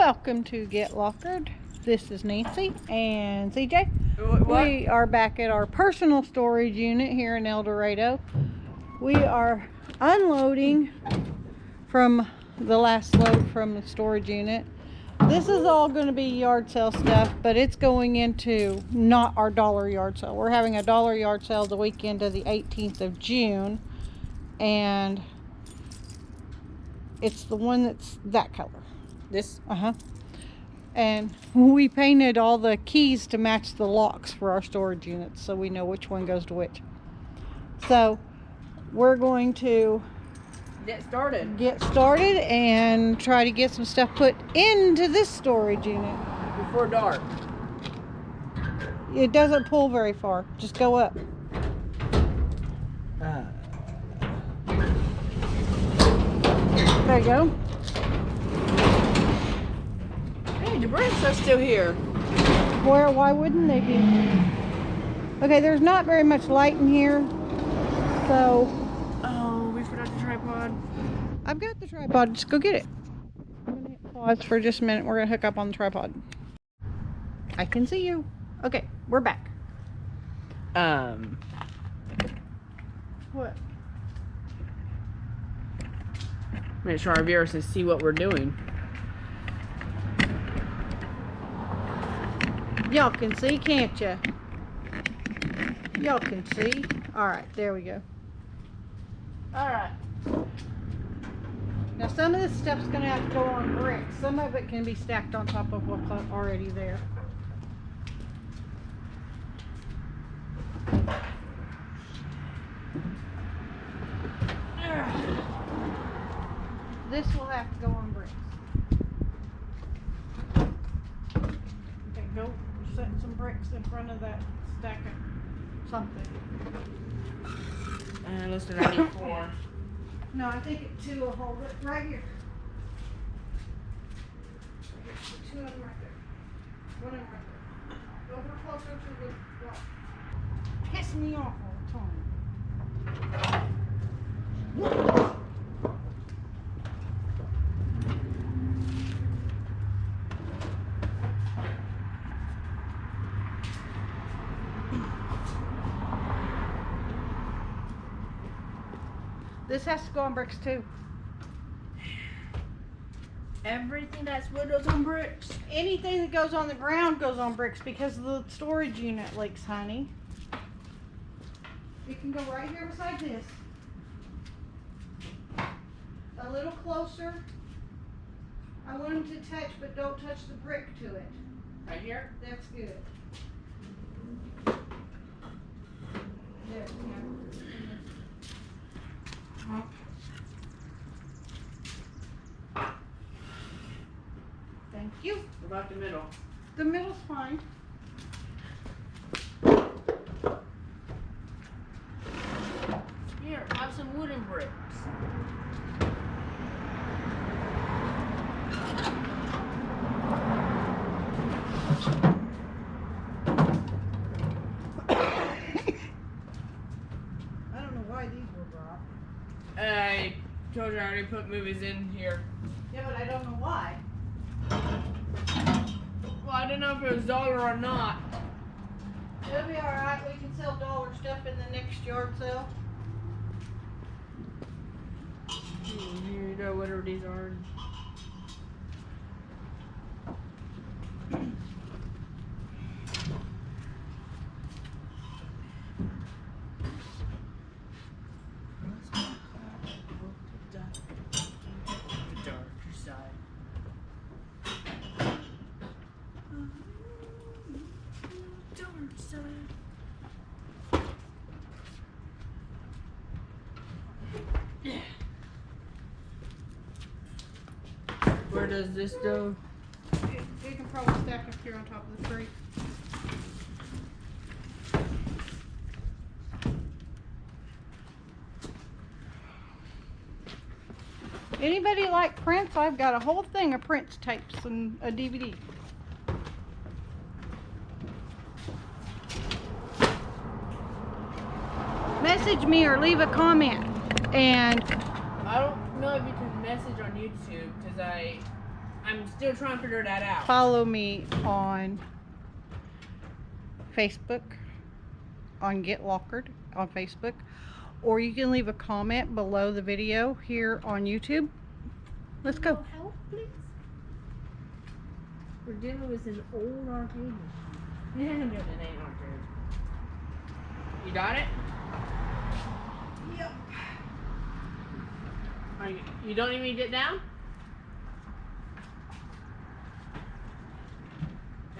Welcome to Get Lockered. This is Nancy and CJ. What? We are back at our personal storage unit here in El Dorado. We are unloading from the last load from the storage unit. This is all going to be yard sale stuff, but it's going into not our dollar yard sale. We're having a dollar yard sale the weekend of the 18th of June, and it's the one that's that color. This? And we painted all the keys to match the locks for our storage units, so we know which one goes to which. So we're going to Get started and try to get some stuff put into this storage unit before dark. It doesn't pull very far. Just go up. There you go. Hey, the brakes are still here. Why wouldn't they be? Okay, there's not very much light in here, so. Oh, we forgot the tripod. I've got the tripod. Just go get it. I'm gonna hit pause for just a minute. We're gonna hook up on the tripod. I can see you. Okay, we're back. What? Make sure our viewers can see what we're doing. Y'all can see, can't ya? Y'all can see. All right, there we go. All right. Now some of this stuff's gonna have to go on bricks. Some of it can be stacked on top of what's already there. This will have to go on bricks. Okay, go set some bricks in front of that stack of something. Listen, I need 4. No, I think 2 will hold it. Right here. 2 of them right there. 1 of them right there. Over closer to the block. Piss me off all the time. This has to go on bricks too. Everything that's wood goes on bricks. Anything that goes on the ground goes on bricks because of the storage unit leaks, honey. It can go right here beside this. A little closer. I want them to touch, but don't touch the brick to it. Right here? That's good. There we go. Thank you. What about the middle? The middle's fine. Here, have some wooden bricks. I don't know why these were brought. I told you I already put movies in here. Yeah, but I don't know why. Well, I didn't know if it was dollar or not. It'll be alright. We can sell dollar stuff in the next yard sale. You know, whatever these are. Where does this go? You can probably stack up here on top of the tree. Anybody like prints? I've got a whole thing of prints, tapes, and a DVD. Message me or leave a comment. And I don't know if you can message on YouTube because I I'm still trying to figure that out. follow me on Facebook, on Get Lockered on Facebook, or you can leave a comment below the video here on YouTube. Let's go. Help, please. We're dealing with an old arcade. Yeah, I'm doing an ain't arcade. You got it? Yep. You don't need me to get down?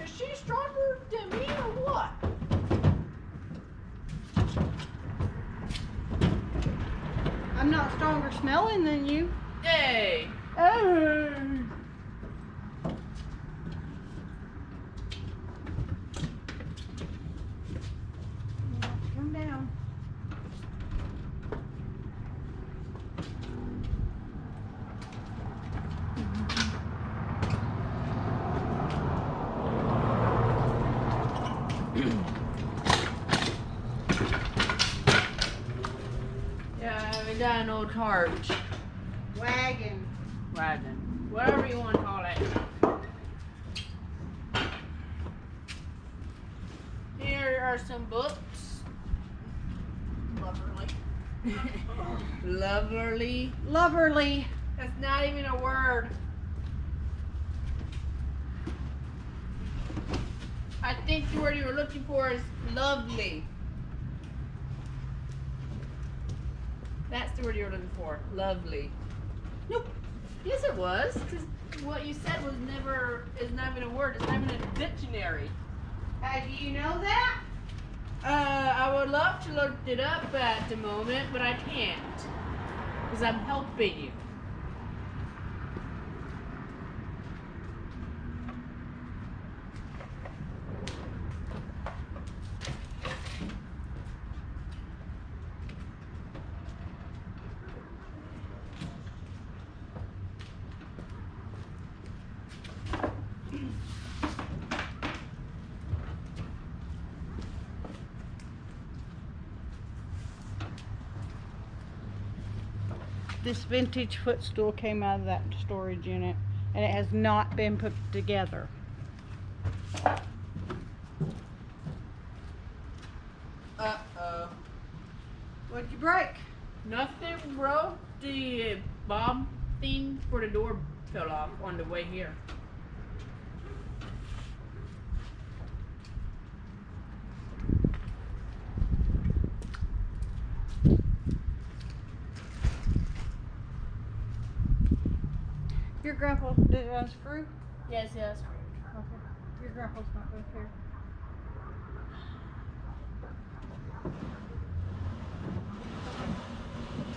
Is she stronger than me or what? I'm not stronger smelling than you. Hey! Oh. Come down. Yeah, we got an old cart. Wagon. Wagon. Whatever you want to call it. Here are some books. Loverly. Loverly. Loverly. That's not even a word. I think the word you were looking for is lovely. That's the word you were looking for. Lovely. Nope. Yes, it was. Because what you said was is not even a word. It's not even in a dictionary. Do you know that? I would love to look it up at the moment, but I can't. Because I'm helping you. This vintage footstool came out of that storage unit, and it has not been put together. Uh-oh. What'd you break? Nothing broke. The bomb thing for the door fell off on the way here. Your grandpa did it unscrew? Yes, yes. Okay. Your grandpa's not up here.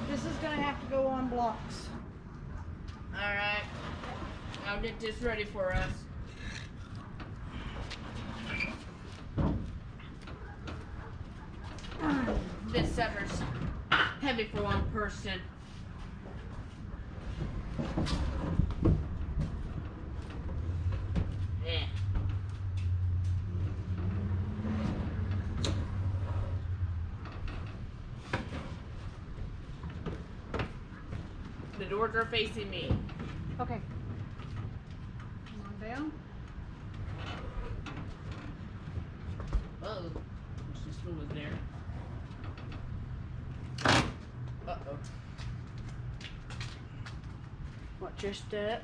This is gonna have to go on blocks. Alright. I'll get this ready for us. This sucker's heavy for one person. Yeah. The doors are facing me. Okay. Come on down. Uh-oh. She still was there. Uh-oh. Watch your step.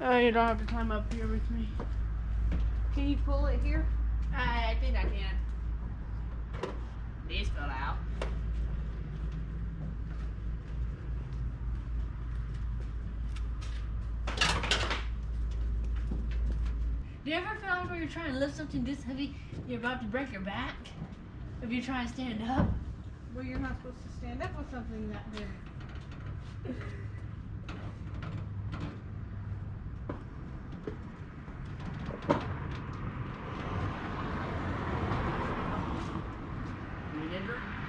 Oh, you don't have to climb up here with me. Can you pull it here? I think I can. This fell out. Do you ever feel like when you're trying to lift something this heavy, you're about to break your back? If you try to stand up? Well, you're not supposed to stand up with something that heavy.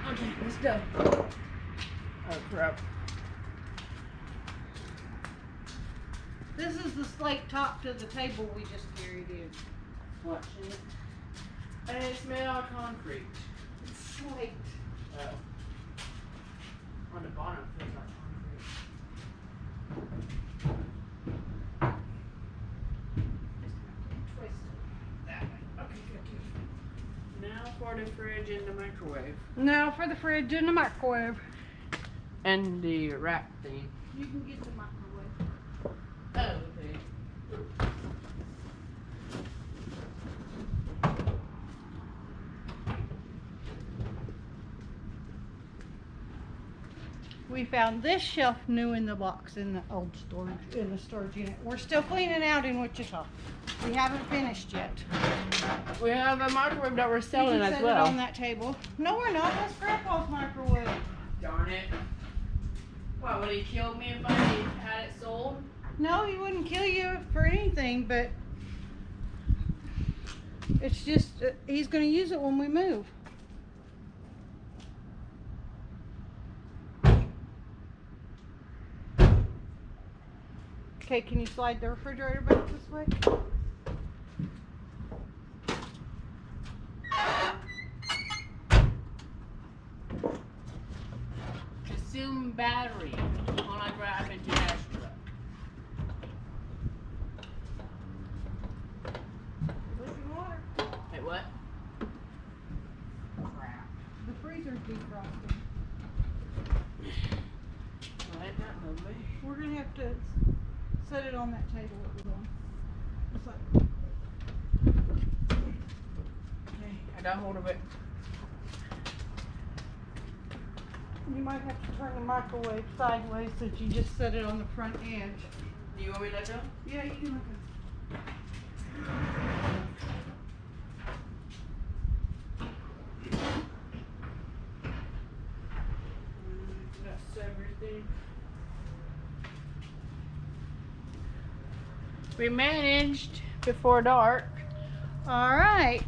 Okay, let's go. Oh crap. This is the slate top to the table we just carried in. Watching it. And it's made out of concrete. It's slate. Oh. On the bottom it feels like concrete. Twist it that way. Okay, good. Now for the fridge and the microwave. Now for the fridge and the microwave. And the wrap thing. You can get the microwave. Oh, okay. We found this shelf new in the box in the old storage, in the storage unit. We're still cleaning out in Wichita. We haven't finished yet. We have a microwave that we're selling You can as set well. it on that table. No, we're not. That's Grandpa's microwave. Darn it. What, would he kill me if I had it sold? No, he wouldn't kill you for anything, but it's just, he's going to use it when we move. Okay, can you slide the refrigerator back this way? Consume battery when I grab into that truck. Drinking water. Hey, what? Crap. The freezer's defrosted. Well, ain't that lovely? We're going to have to set it on that table it was on. It's like, Okay, I got hold of it. you might have to turn the microwave sideways so that you just set it on the front edge. Do you want me to let go? Yeah, you can look That's everything. We managed before dark. All right.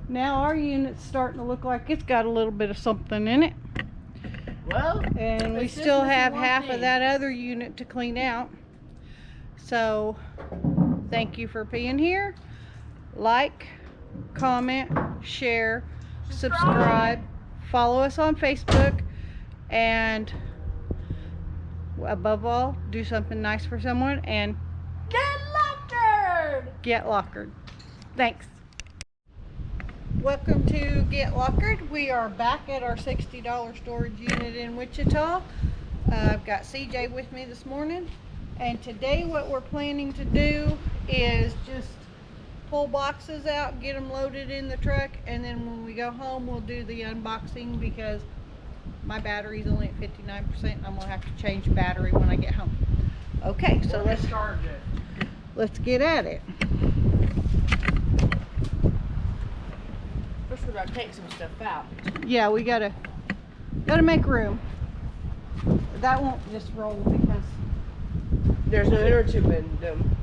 Now our unit's starting to look like it's got a little bit of something in it. Well, And we it's just still missing have one half thing. of that other unit to clean out. So, thank you for being here. Like, comment, share, subscribe, follow us on Facebook, and above all, do something nice for someone and Get lockered! get lockered. Thanks. Welcome to Get Lockered. We are back at our $60 storage unit in Wichita. I've got CJ with me this morning, and today what we're planning to do is just pull boxes out, get them loaded in the truck, and then when we go home we'll do the unboxing because my battery's only at 59% and I'm gonna have to change the battery when I get home. Okay, so let's charge it. get at it. First we gotta take some stuff out. Yeah, we gotta make room. That won't just roll because There's no inner tube in them.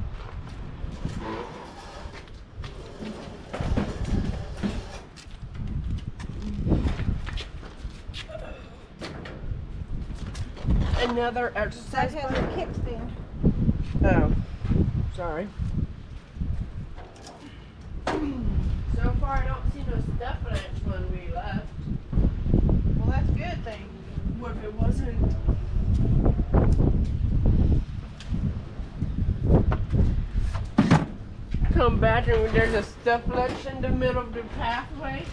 Another that exercise. has a kickstand. Oh, sorry. So far, I don't see no stuff in it when we left. Well, that's a good thing. What if it wasn't? Come back and there's a stuff ledge in the middle of the pathway.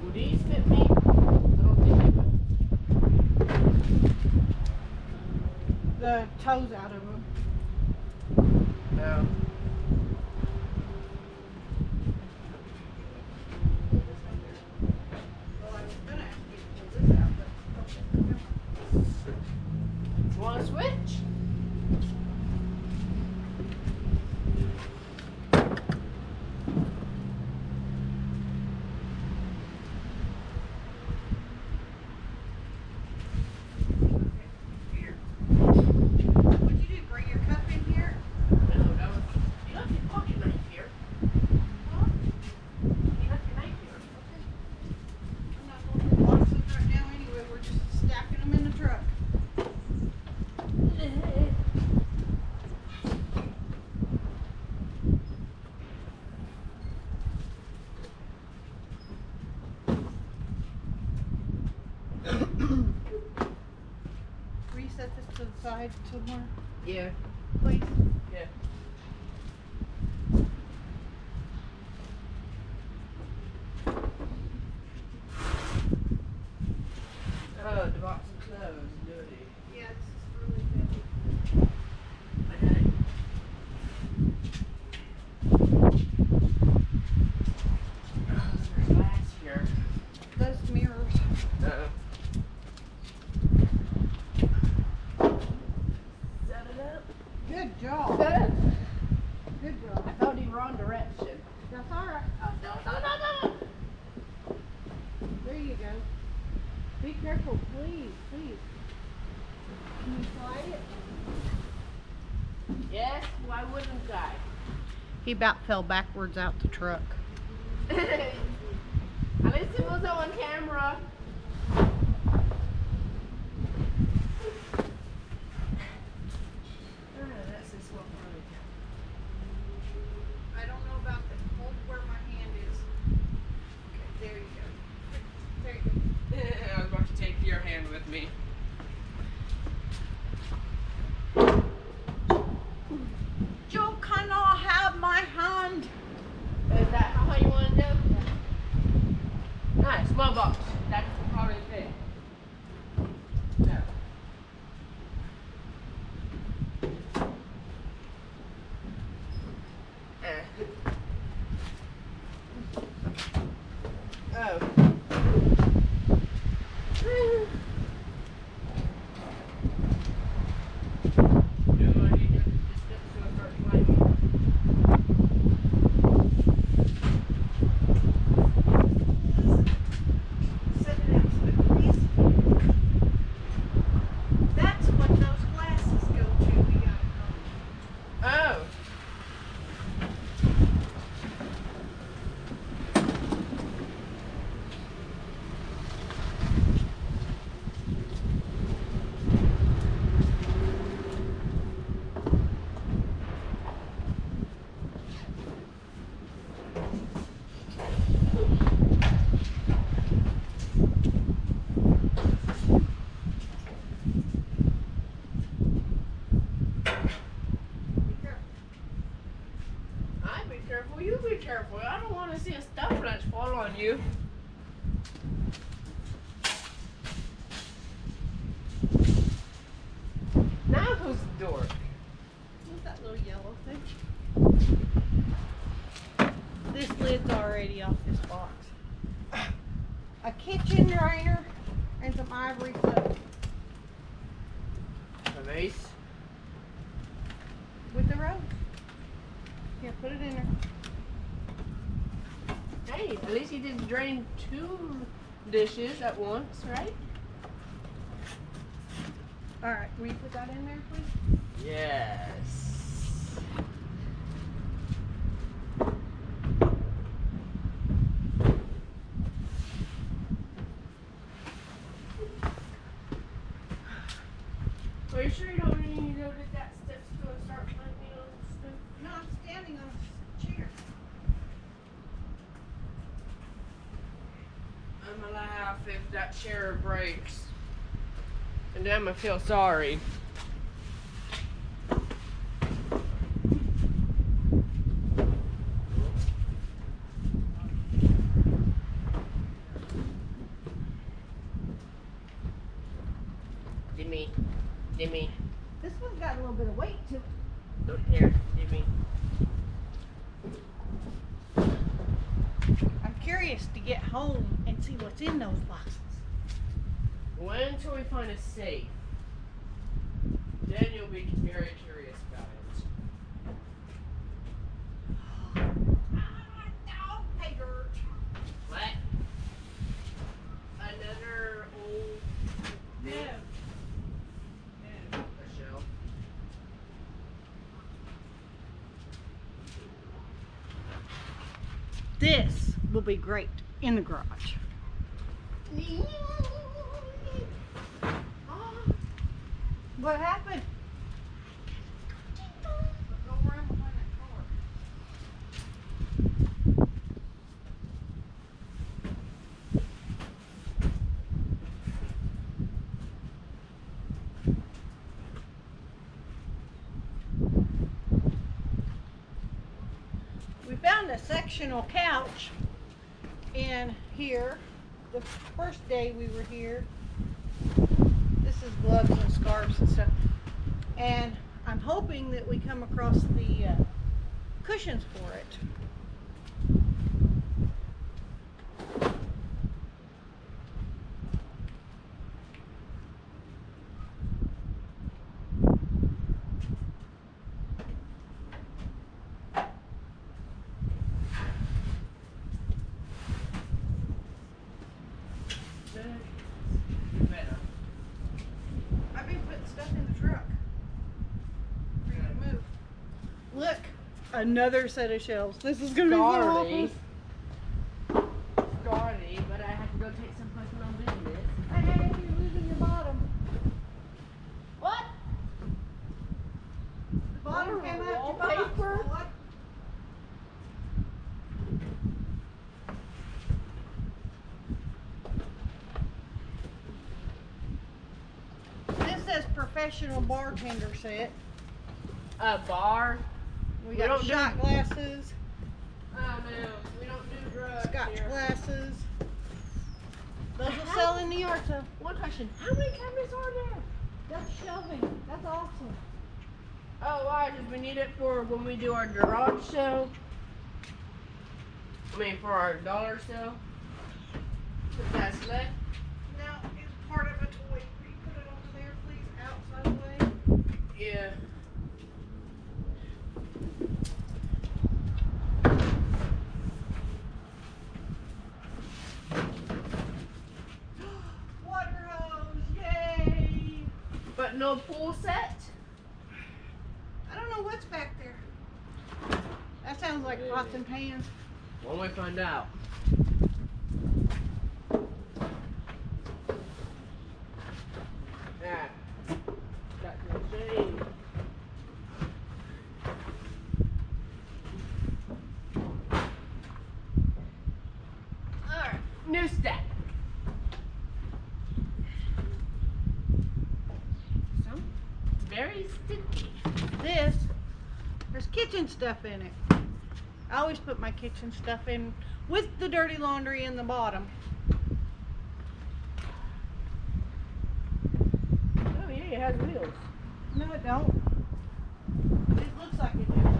Will these fit me? I don't think they will. The toes out of them. No. Well, I was gonna ask you to pull this out, but okay. outside somewhere, Yeah. please? Yeah. Oh, the box of clothes, dirty. Yeah, this is really heavy. Okay. Oh, there's glass here. Those mirrors. Uh-oh. Set it up. Good job. Good. Good I job. thought he wrong direction. That's all right. Oh, no. There you go. Be careful, please, please. Can you slide it? Yes, why wouldn't I? He about fell backwards out the truck. At least it was on camera. That's just what we're I don't know about the hold where my hand is. Okay, there you go. There you go. I was about to take your hand with me. You cannot have my hand. Is that how you want to do? Nice, small box. That's probably big. No. Oh. Set it out so it please. That's what those glasses go to. We gotta go. Oh. Be careful. I be careful, you be careful. I don't want to see a stuff lunch fall on you. Now who's the dork? What's that little yellow thing? This lid's already off this box. A kitchen drainer and some ivory soap A vase? with the rose. Here, put it in there. Hey, at least you didn't drain 2 dishes at once, right? All right, will you put that in there, please? Yes. Are you sure you don't need to go get that step stool and start playing on stuff? No, I'm standing on a chair. I'm gonna laugh if that chair breaks. And then I'm gonna feel sorry. Dimmy. This one's got a little bit of weight to it. Look here, Dimmy. I'm curious to get home and see what's in those boxes. Wait until we find a safe. Then you'll be very curious about it. Dog papers. What? Another old No. a shell. This will be great in the garage. What happened? Go around behind that car. a sectional couch in here the first day we were here. This is gloves and scarves and stuff. And I'm hoping that we come across the cushions for it. I've been putting stuff in the truck for you to move. Look, another set of shelves. This is gonna be so Sorry. awful. Sorry, but I have to go take some personal business. Hey, you're losing your bottom. What? The bottom came out your Wallpaper? box. What? This says professional bartender set. A bar? We We got don't do- shot glasses, Oh no, we don't do drugs scotch here. glasses. Those will sell in the yard sale. One question, how many cabinets are there? That's shelving. That's awesome. Oh, why? Because we need it for when we do our garage sale. I mean, for our dollar sale. Put that sled. Now, it's part of a toy. Will you put it over there, please, outside the way? Yeah. Water hose, yay! But no pool set? I don't know what's back there. That sounds like pots and pans. When we find out. Ah. Got no shame. Alright, new stack. Some very sticky. There's kitchen stuff in it. I always put my kitchen stuff in with the dirty laundry in the bottom. Oh yeah, it has wheels. No, it don't. It looks like it does.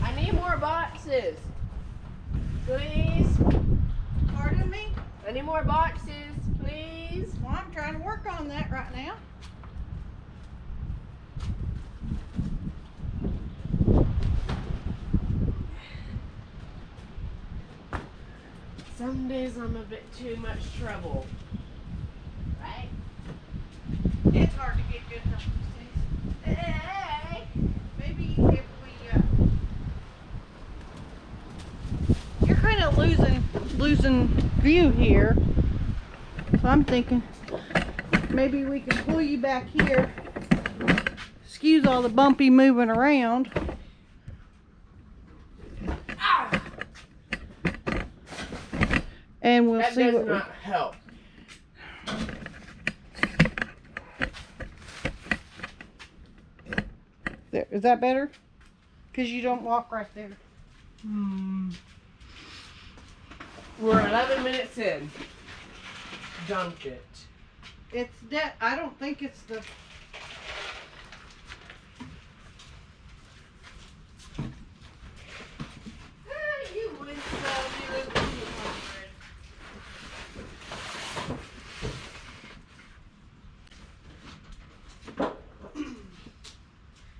I need more boxes. Please. Pardon me? I need more boxes, please. Well, I'm trying to work on that right now. Some days I'm a bit too much trouble. Right? It's hard to get good help these days. Hey. Maybe if we, you're kind of losing view here. So I'm thinking maybe we can pull you back here. Excuse all the bumpy moving around. Ah, And we'll that see does what not help. there. Is that better? Because you don't walk right there. We're 11 minutes in. Dumped it. It's I don't think it's the. You would sell me the 200.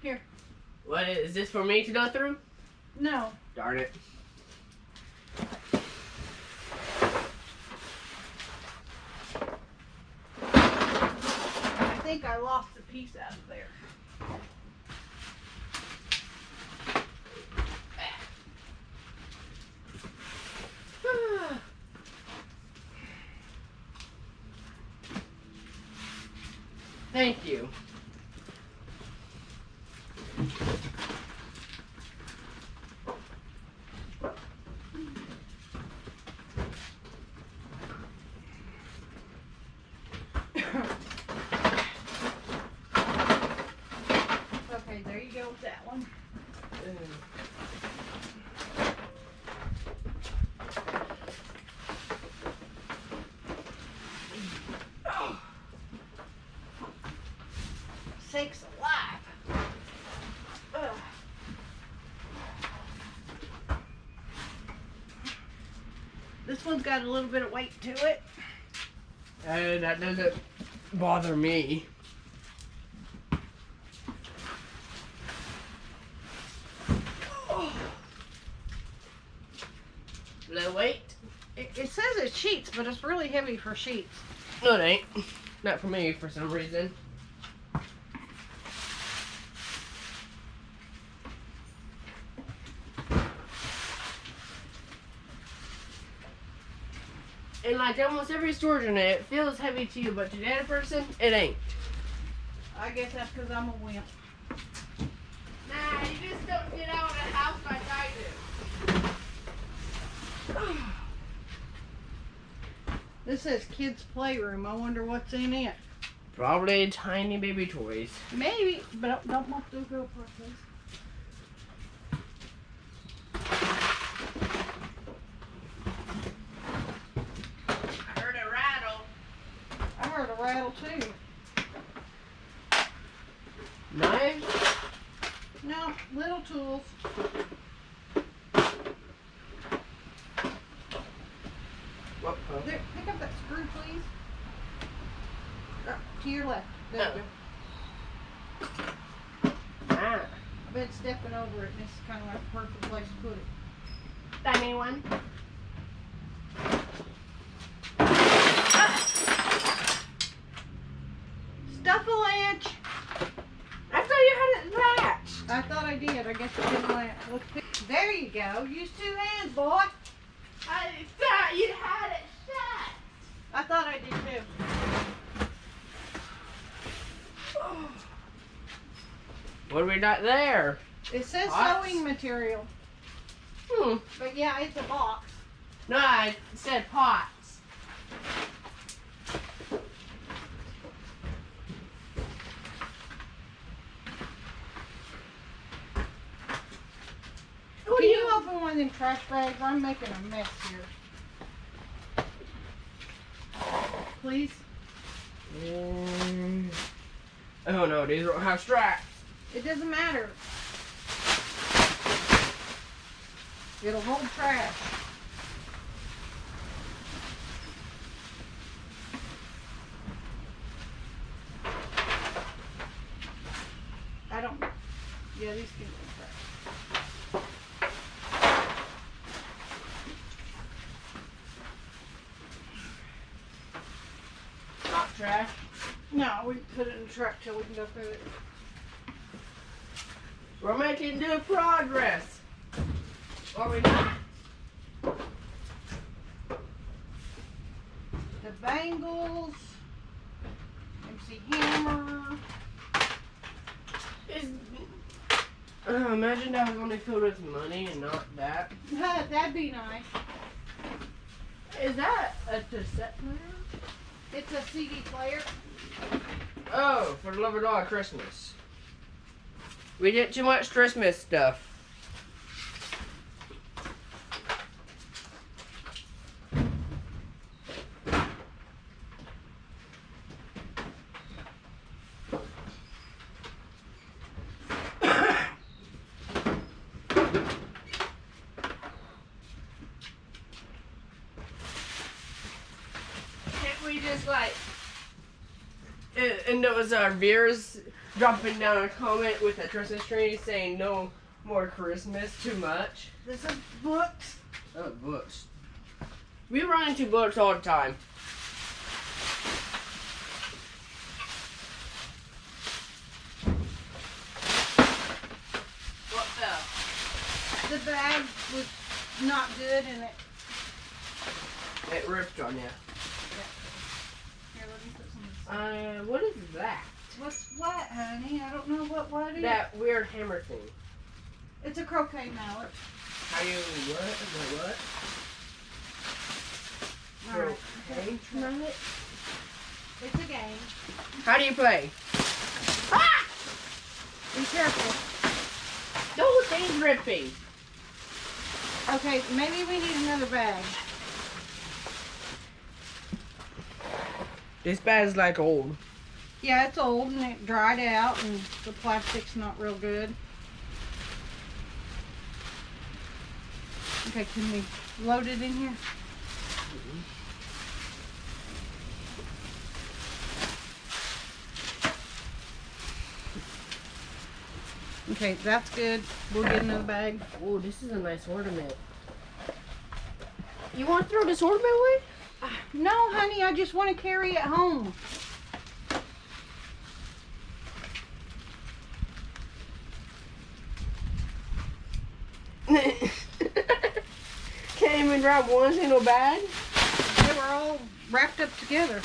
Here. What is this for me to go through? No. Darn it. I think I lost a piece out of there. Thank you. Sakes alive. Ugh. This one's got a little bit of weight to it. That doesn't bother me. Low weight? It says it's sheets, but it's really heavy for sheets. No, it ain't. Not for me, for some reason. And like almost every storage unit, it feels heavy to you, but to the other person, it ain't. I guess that's because I'm a wimp. Nah, you just don't get out of the house like I do. This says kids' playroom. I wonder what's in it. Probably tiny baby toys. Maybe, but don't want to go for this. I heard a rattle. I heard a rattle too. Knives? No, little tools. What? There, pick up that screw, please. To your left. There you go. Ah. I've been stepping over it, and this is kind of like the perfect place to put it. Tiny one. Stuff a latch. I thought you had it latched. I thought I did. I guess I didn't latch. Let's pick. There you go. Use two hands, boy. I thought you had it shut. I thought I did too. What do we got there? It says Pots? sewing material, Hmm. but yeah, it's a box. No, I said pots. Can you open one of them trash bags? I'm making a mess here. Please? Oh no, these don't have straps. It doesn't matter. It'll hold trash. I don't. Yeah, these can hold trash. Not trash. No, we put it in the truck till we can go through it. We're making good progress. Are we not? The bangles. MC Hammer. Imagine that was only filled with money and not that. That'd be nice. Is that a cassette player? It's a CD player. Oh, for the love of God, Christmas. We get too much Christmas stuff. Can't we just like... And it was our viewers dropping down a comment with a Christmas tree saying no more Christmas, too much. This is books. Oh, books. We run into books all the time. What the? The bag was not good and It ripped on you. Here, let me put some. What is that? What's what, honey? I don't know what it is. That weird hammer thing. It's a croquet mallet. How you, what? Alright. Croquet mallet? It's a game. How do you play? Be careful. The whole thing's ripping. Okay, maybe we need another bag. This bag is like old. Yeah, it's old and it dried out and the plastic's not real good. Okay, can we load it in here? Okay, that's good. We'll get another bag. Oh, this is a nice ornament. You want to throw this ornament away? No, honey, I just want to carry it home. Can't even grab one single bag. They were all wrapped up together.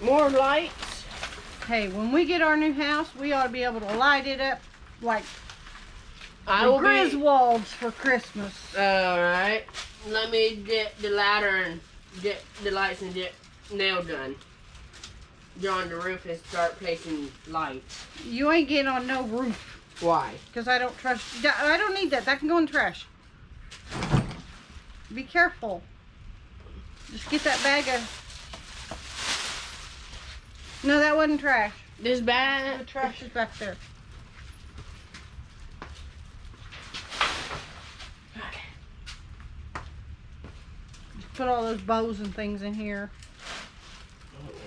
More lights. Hey, when we get our new house, we ought to be able to light it up like I the will be. Griswolds for Christmas. Alright. Let me get the ladder and get the lights and get nail gun. Get on the roof and start placing lights. You ain't getting on no roof Why? because I don't trust. I don't need that. That can go in the trash. Be careful. Just get that bag of. No, that wasn't trash. This The bag. trash is back there. Just put all those bows and things in here,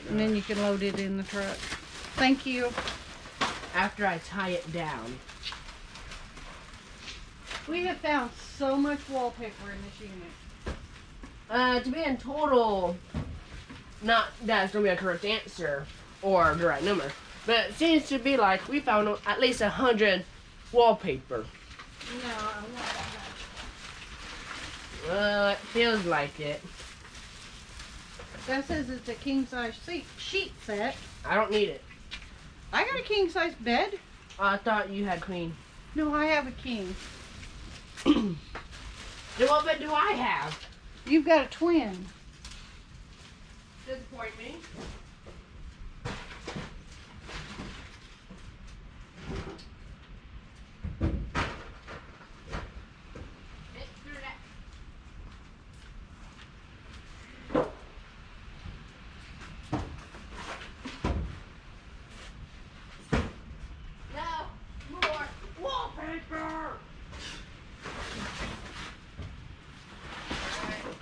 and then you can load it in the truck. Thank you. After I tie it down. We have found so much wallpaper in this unit. To be in total, not that's gonna be a correct answer or the right number, but it seems to be like we found at least 100 wallpaper. No, I want that much. Well, it feels like it. That says it's a king size sheet set. I don't need it. I got a king size bed. I thought you had queen. No, I have a king. Then what bed do I have? You've got a twin. Disappoint me.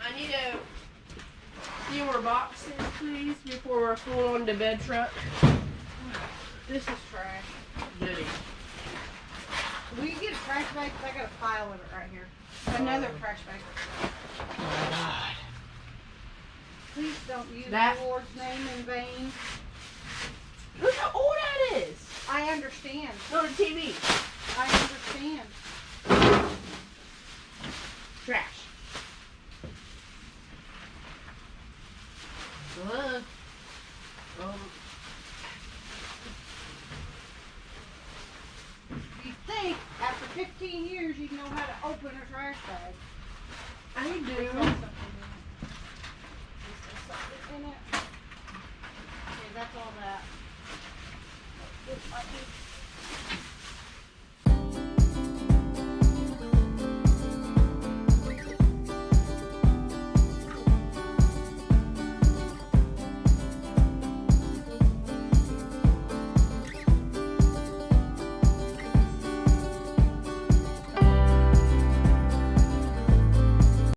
I need a few more boxes, please, before we're full on the bed truck. This is trash. Goody. Will you get a trash bag? 'Cause I got a pile of it right here. Another trash bag. Oh my God. Please don't use That- the Lord's name in vain. Look how old that is. I understand. Go to TV. I understand. Trash. You'd think after 15 years you'd know how to open a trash bag. I There's do. something in it. There's something in it. Okay, that's all that. This might be